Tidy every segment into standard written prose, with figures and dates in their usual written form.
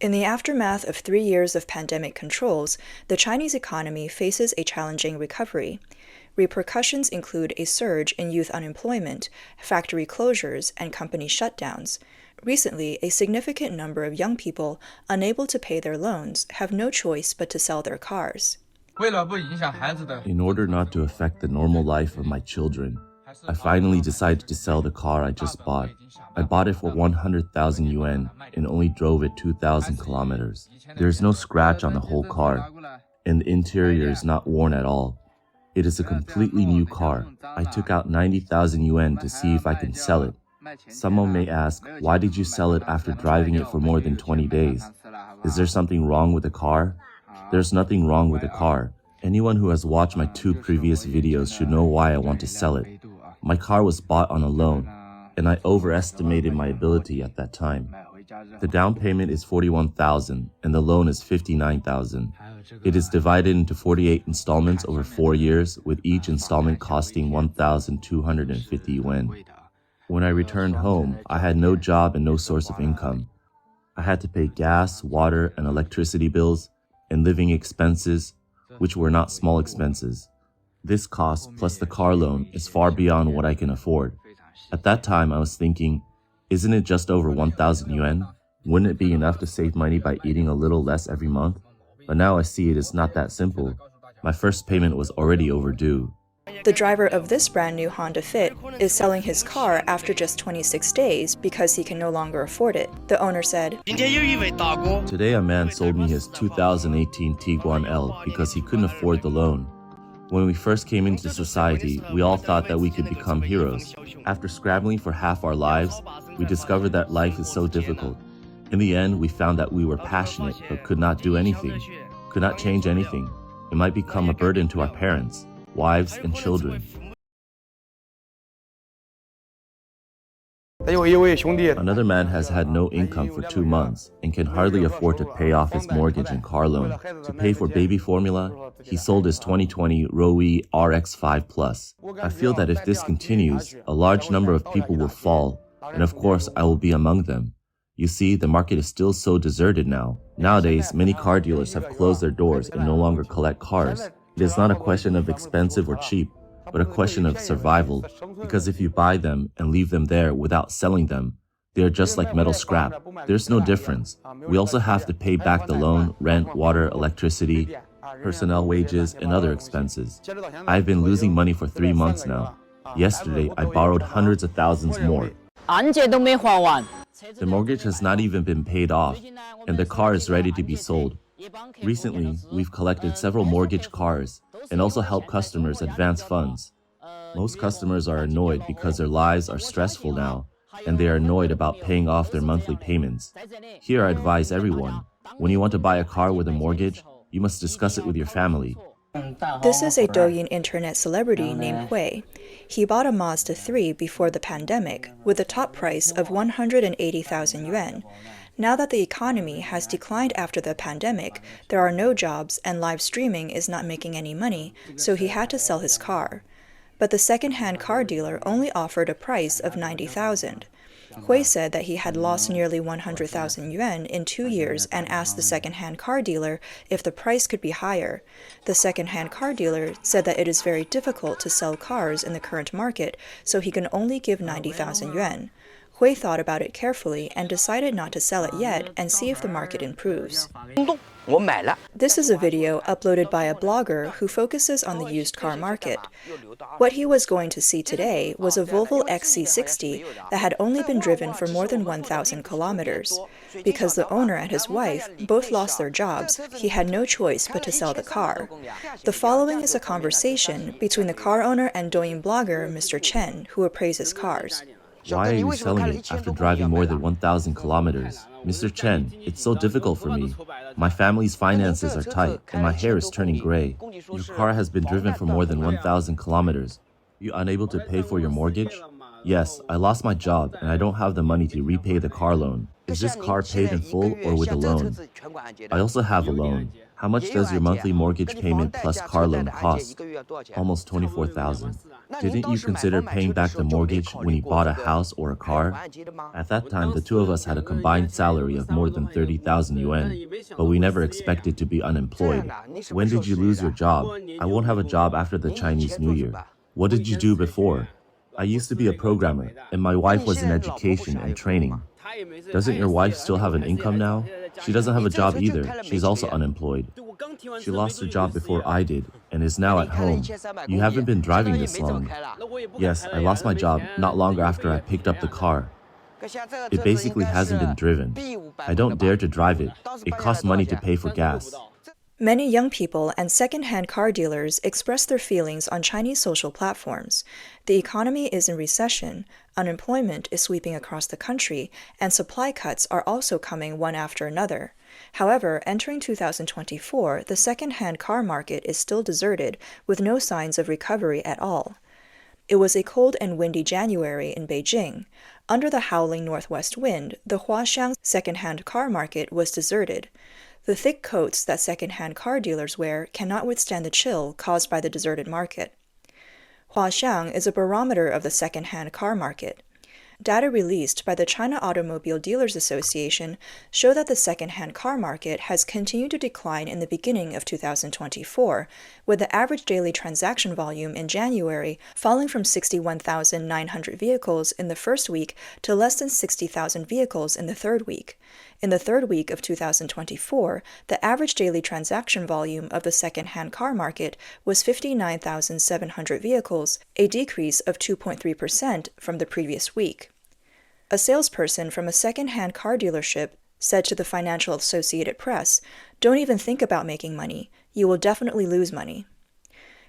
In the aftermath of 3 years of pandemic controls, the Chinese economy faces a challenging recovery. Repercussions include a surge in youth unemployment, factory closures, and company shutdowns. Recently, a significant number of young people, unable to pay their loans, have no choice but to sell their cars. In order not to affect the normal life of my children, I finally decided to sell the car I just bought. I bought it for 100,000 yuan and only drove it 2,000 kilometers. There's no scratch on the whole car, and the interior is not worn at all. It is a completely new car. I took out 90,000 yuan to see if I can sell it. Someone may ask, why did you sell it after driving it for more than 20 days? Is there something wrong with the car? There's nothing wrong with the car. Anyone who has watched my 2 previous videos should know why I want to sell it. My car was bought on a loan, and I overestimated my ability at that time. The down payment is 41,000 and the loan is 59,000. It is divided into 48 installments over 4 years, with each installment costing 1,250 yuan. When I returned home, I had no job and no source of income. I had to pay gas, water, and electricity bills, and living expenses, which were not small expenses. This cost, plus the car loan, is far beyond what I can afford. At that time, I was thinking, isn't it just over 1,000 yuan? Wouldn't it be enough to save money by eating a little less every month? But now I see it is not that simple. My first payment was already overdue. The driver of this brand new Honda Fit is selling his car after just 26 days because he can no longer afford it. The owner said, Today a man sold me his 2018 Tiguan L because he couldn't afford the loan. When we first came into society, we all thought that we could become heroes. After scrambling for half our lives, we discovered that life is so difficult. In the end, we found that we were passionate but could not do anything, could not change anything. It might become a burden to our parents, wives, and children. Another man has had no income for 2 months and can hardly afford to pay off his mortgage and car loan. To pay for baby formula, he sold his 2020 Roe RX5 Plus. I feel that if this continues, a large number of people will fall, and of course I will be among them. You see, the market is still so deserted now. Nowadays, many car dealers have closed their doors and no longer collect cars. It is not a question of expensive or cheap, but a question of survival, because if you buy them and leave them there without selling them, they are just like metal scrap. There's no difference. We also have to pay back the loan, rent, water, electricity, personnel wages, and other expenses. I've been losing money for 3 months now. Yesterday, I borrowed hundreds of thousands more. The mortgage has not even been paid off, and the car is ready to be sold. Recently, we've collected several mortgage cars and also helped customers advance funds. Most customers are annoyed because their lives are stressful now, and they are annoyed about paying off their monthly payments. Here I advise everyone, when you want to buy a car with a mortgage, you must discuss it with your family. This is a Douyin internet celebrity named Hui. He bought a Mazda 3 before the pandemic with a top price of 180,000 yuan. Now that the economy has declined after the pandemic, there are no jobs and live streaming is not making any money, so he had to sell his car. But the second-hand car dealer only offered a price of 90,000. Hui said that he had lost nearly 100,000 yuan in 2 years and asked the second-hand car dealer if the price could be higher. The second-hand car dealer said that it is very difficult to sell cars in the current market, so he can only give 90,000 yuan. Hui thought about it carefully and decided not to sell it yet and see if the market improves. This is a video uploaded by a blogger who focuses on the used car market. What he was going to see today was a Volvo XC60 that had only been driven for more than 1,000 kilometers. Because the owner and his wife both lost their jobs, he had no choice but to sell the car. The following is a conversation between the car owner and Douyin blogger Mr. Chen, who appraises cars. Why are you selling it after driving more than 1,000 kilometers? Mr. Chen, it's so difficult for me. My family's finances are tight, and my hair is turning gray. Your car has been driven for more than 1,000 kilometers. You unable to pay for your mortgage? Yes, I lost my job and I don't have the money to repay the car loan. Is this car paid in full or with a loan? I also have a loan. How much does your monthly mortgage payment plus car loan cost? Almost 24,000. Didn't you consider paying back the mortgage when you bought a house or a car? At that time, the two of us had a combined salary of more than 30,000 yuan, but we never expected to be unemployed. When did you lose your job? I won't have a job after the Chinese New Year. What did you do before? I used to be a programmer, and my wife was in education and training. Doesn't your wife still have an income now? She doesn't have a job either. She's also unemployed. She lost her job before I did and is now at home. You haven't been driving this long. Yes, I lost my job not long after I picked up the car. It basically hasn't been driven. I don't dare to drive it. It costs money to pay for gas. Many young people and second-hand car dealers express their feelings on Chinese social platforms. The economy is in recession, unemployment is sweeping across the country, and supply cuts are also coming one after another. However, entering 2024, the second-hand car market is still deserted, with no signs of recovery at all. It was a cold and windy January in Beijing. Under the howling northwest wind, the Huaxiang second-hand car market was deserted. The thick coats that second-hand car dealers wear cannot withstand the chill caused by the deserted market. Huaxiang is a barometer of the second-hand car market. Data released by the China Automobile Dealers Association show that the second-hand car market has continued to decline in the beginning of 2024, with the average daily transaction volume in January falling from 61,900 vehicles in the first week to less than 60,000 vehicles in the third week. In the third week of 2024, the average daily transaction volume of the second-hand car market was 59,700 vehicles, a decrease of 2.3% from the previous week. A salesperson from a second-hand car dealership said to the Financial Associated Press, "Don't even think about making money. You will definitely lose money."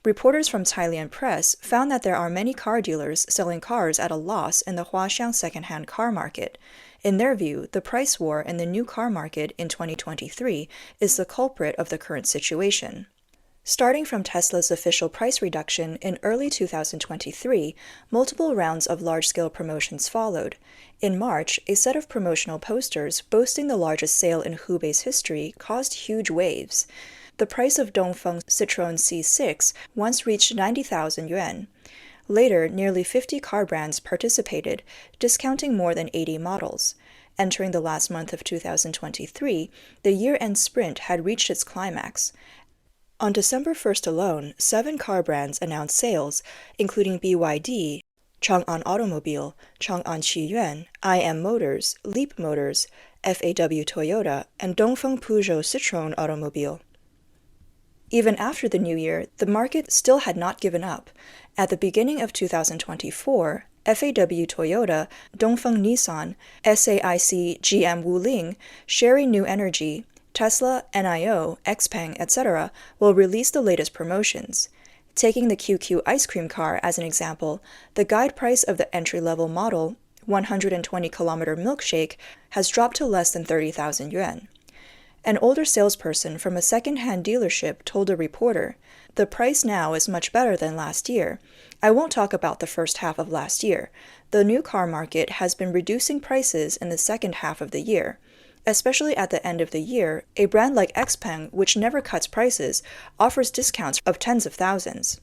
Reporters from Thailand Press found that there are many car dealers selling cars at a loss in the Huaxiang second-hand car market. In their view, the price war in the new car market in 2023 is the culprit of the current situation. Starting from Tesla's official price reduction in early 2023, multiple rounds of large-scale promotions followed. In March, a set of promotional posters boasting the largest sale in Hubei's history caused huge waves. The price of Dongfeng Citroën C6 once reached 90,000 yuan. Later, nearly 50 car brands participated, discounting more than 80 models. Entering the last month of 2023, the year-end sprint had reached its climax. On December 1st alone, 7 car brands announced sales, including BYD, Chang'an Automobile, Chang'an Qiyuan, IM Motors, Leap Motors, FAW Toyota, and Dongfeng Peugeot Citroën Automobile. Even after the new year, the market still had not given up. At the beginning of 2024, FAW Toyota, Dongfeng Nissan, SAIC GM Wuling, Sherry New Energy, Tesla, NIO, XPeng, etc. will release the latest promotions. Taking the QQ ice cream car as an example, the guide price of the entry-level model, 120-kilometer milkshake, has dropped to less than 30,000 yuan. An older salesperson from a second-hand dealership told a reporter, "The price now is much better than last year. I won't talk about the first half of last year. The new car market has been reducing prices in the second half of the year. Especially at the end of the year, a brand like XPeng, which never cuts prices, offers discounts of tens of thousands."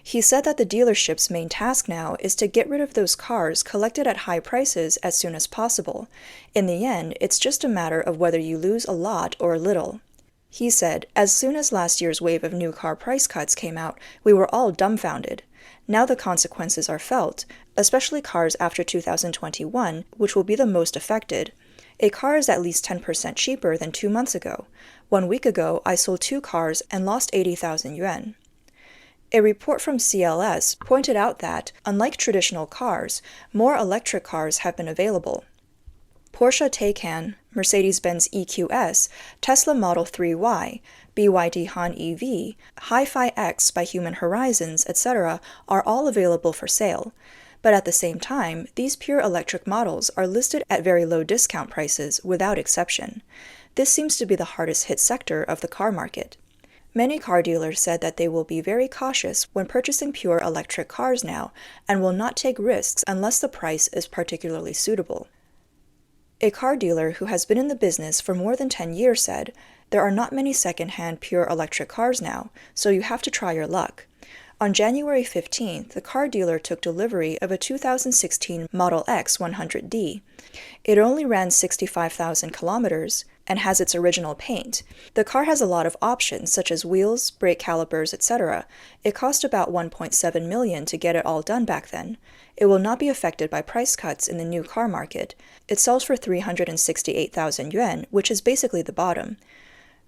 He said that the dealership's main task now is to get rid of those cars collected at high prices as soon as possible. In the end, it's just a matter of whether you lose a lot or a little. He said, "As soon as last year's wave of new car price cuts came out, we were all dumbfounded. Now the consequences are felt, especially cars after 2021, which will be the most affected. A car is at least 10% cheaper than 2 months ago. 1 week ago, I sold 2 cars and lost 80,000 yuan. A report from CLS pointed out that, unlike traditional cars, more electric cars have been available. Porsche Taycan, Mercedes-Benz EQS, Tesla Model 3Y, BYD Han EV, Hi-Fi X by Human Horizons, etc. are all available for sale. But at the same time, these pure electric models are listed at very low discount prices without exception. This seems to be the hardest hit sector of the car market. Many car dealers said that they will be very cautious when purchasing pure electric cars now and will not take risks unless the price is particularly suitable. A car dealer who has been in the business for more than 10 years said, "There are not many second-hand pure electric cars now, so you have to try your luck." On January 15th, the car dealer took delivery of a 2016 Model X 100D. It only ran 65,000 kilometers and has its original paint. The car has a lot of options such as wheels, brake calipers, etc. It cost about 1.7 million to get it all done back then. It will not be affected by price cuts in the new car market. It sells for 368,000 yuan, which is basically the bottom.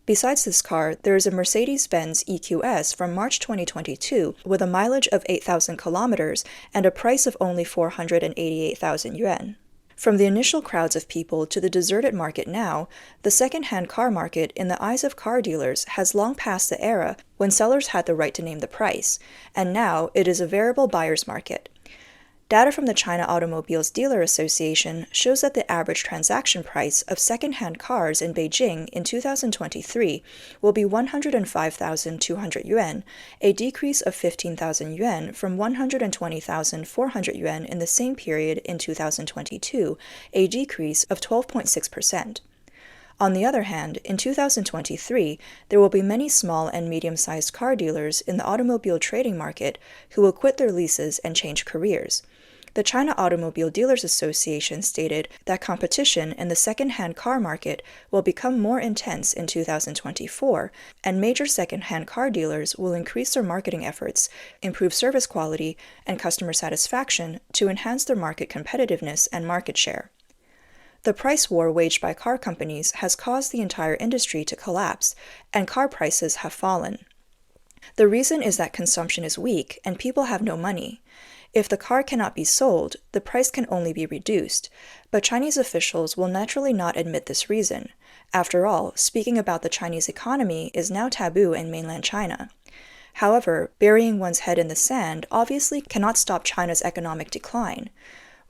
Besides this car, there is a Mercedes-Benz EQS from March 2022 with a mileage of 8,000 kilometers and a price of only 488,000 yuan. From the initial crowds of people to the deserted market now, the second-hand car market in the eyes of car dealers has long passed the era when sellers had the right to name the price, and now it is a veritable buyer's market. Data from the China Automobiles Dealer Association shows that the average transaction price of second-hand cars in Beijing in 2023 will be 105,200 yuan, a decrease of 15,000 yuan from 120,400 yuan in the same period in 2022, a decrease of 12.6%. On the other hand, in 2023, there will be many small and medium-sized car dealers in the automobile trading market who will quit their leases and change careers. The China Automobile Dealers Association stated that competition in the second-hand car market will become more intense in 2024, and major second-hand car dealers will increase their marketing efforts, improve service quality, and customer satisfaction to enhance their market competitiveness and market share. The price war waged by car companies has caused the entire industry to collapse, and car prices have fallen. The reason is that consumption is weak and people have no money. If the car cannot be sold, the price can only be reduced, but Chinese officials will naturally not admit this reason. After all, speaking about the Chinese economy is now taboo in mainland China. However, burying one's head in the sand obviously cannot stop China's economic decline.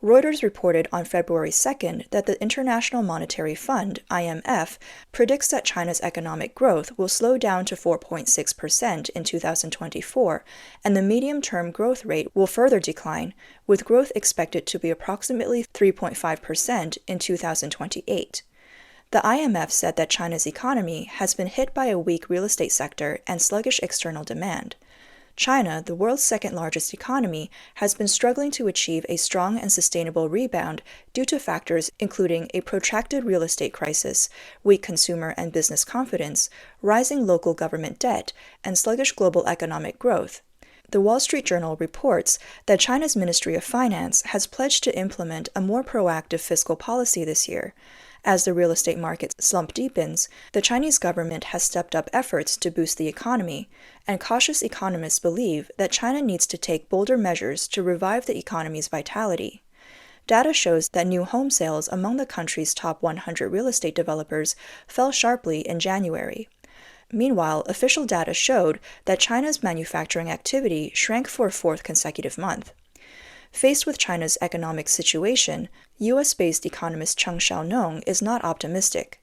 Reuters reported on February 2nd that the International Monetary Fund, IMF, predicts that China's economic growth will slow down to 4.6% in 2024, and the medium-term growth rate will further decline, with growth expected to be approximately 3.5% in 2028. The IMF said that China's economy has been hit by a weak real estate sector and sluggish external demand. China, the world's second-largest economy, has been struggling to achieve a strong and sustainable rebound due to factors including a protracted real estate crisis, weak consumer and business confidence, rising local government debt, and sluggish global economic growth. The Wall Street Journal reports that China's Ministry of Finance has pledged to implement a more proactive fiscal policy this year. As the real estate market slump deepens, the Chinese government has stepped up efforts to boost the economy, and cautious economists believe that China needs to take bolder measures to revive the economy's vitality. Data shows that new home sales among the country's top 100 real estate developers fell sharply in January. Meanwhile, official data showed that China's manufacturing activity shrank for a fourth consecutive month. Faced with China's economic situation, US-based economist Cheng Xiaonong is not optimistic.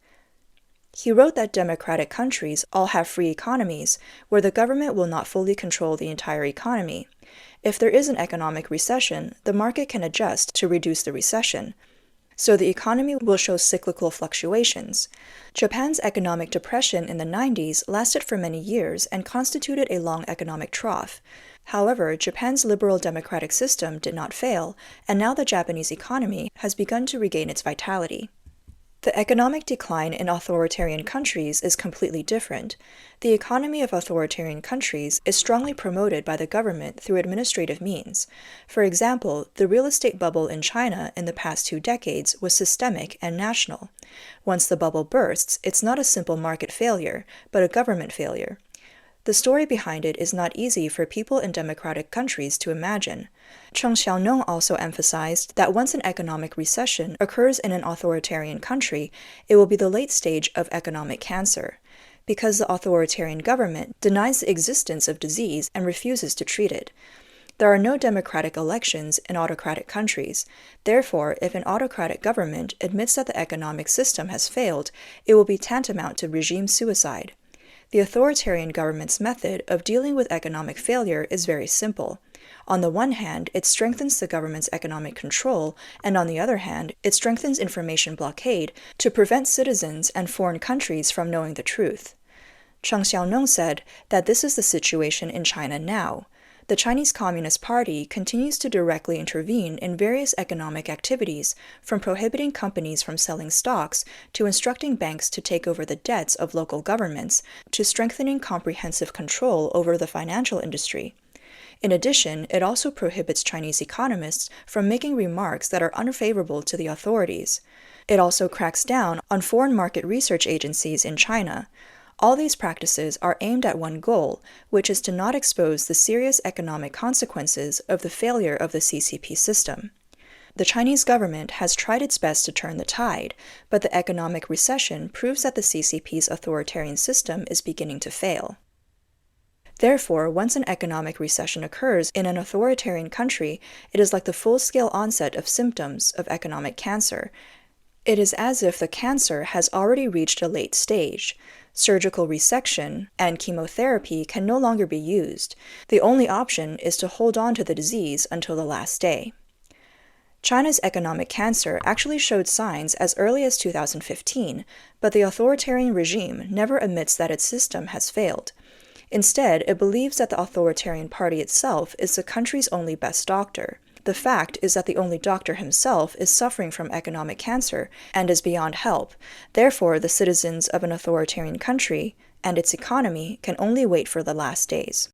He wrote that democratic countries all have free economies, where the government will not fully control the entire economy. If there is an economic recession, the market can adjust to reduce the recession. So the economy will show cyclical fluctuations. Japan's economic depression in the 90s lasted for many years and constituted a long economic trough. However, Japan's liberal democratic system did not fail, and now the Japanese economy has begun to regain its vitality. The economic decline in authoritarian countries is completely different. The economy of authoritarian countries is strongly promoted by the government through administrative means. For example, the real estate bubble in China in the past 2 decades was systemic and national. Once the bubble bursts, it's not a simple market failure, but a government failure. The story behind it is not easy for people in democratic countries to imagine. Cheng Xiaonong also emphasized that once an economic recession occurs in an authoritarian country, it will be the late stage of economic cancer, because the authoritarian government denies the existence of disease and refuses to treat it. There are no democratic elections in autocratic countries. Therefore, if an autocratic government admits that the economic system has failed, it will be tantamount to regime suicide. The authoritarian government's method of dealing with economic failure is very simple. On the one hand, it strengthens the government's economic control, and on the other hand, it strengthens information blockade to prevent citizens and foreign countries from knowing the truth. Cheng Xiaoneng said that this is the situation in China now. The Chinese Communist Party continues to directly intervene in various economic activities, from prohibiting companies from selling stocks to instructing banks to take over the debts of local governments, to strengthening comprehensive control over the financial industry. In addition, it also prohibits Chinese economists from making remarks that are unfavorable to the authorities. It also cracks down on foreign market research agencies in China. All these practices are aimed at one goal, which is to not expose the serious economic consequences of the failure of the CCP system. The Chinese government has tried its best to turn the tide, but the economic recession proves that the CCP's authoritarian system is beginning to fail. Therefore, once an economic recession occurs in an authoritarian country, it is like the full-scale onset of symptoms of economic cancer. It is as if the cancer has already reached a late stage. Surgical resection and chemotherapy can no longer be used. The only option is to hold on to the disease until the last day. China's economic cancer actually showed signs as early as 2015, but the authoritarian regime never admits that its system has failed. Instead, it believes that the authoritarian party itself is the country's only best doctor. The fact is that the only doctor himself is suffering from economic cancer and is beyond help. Therefore, the citizens of an authoritarian country and its economy can only wait for the last days.